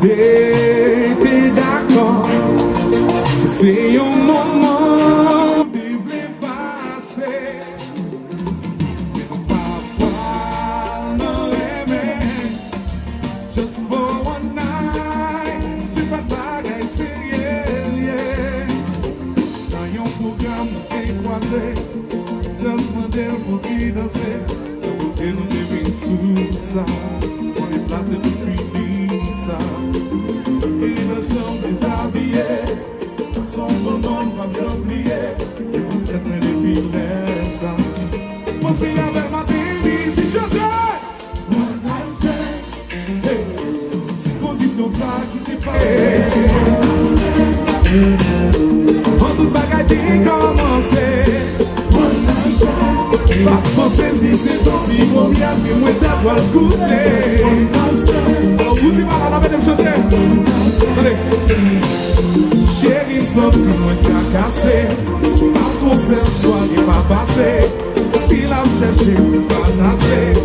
t'es d'accord. C'est un moment qui va passer. Just for one night, c'est pas bagaille sérieux, dans yon programme décroisé, just modèle pour t'y danser, et nous devons sous ça, pour les placer depuis ça, et le champ déshabillé, son bonhomme va bien oublier, et vous êtes les filets ça, moi c'est avec ma baby, si je t'aime. Ça qui t'est passé. Quand toute bagaille t'est commencé. Pas penser si c'est ton si bon bien que moi t'as le goûter. Alors vous dites pas la peine de me chanter. Allez. Chérie, me senti moins cassé. Parce qu'on s'aime, soit n'est pas passé. Style à chercher, pas tasser.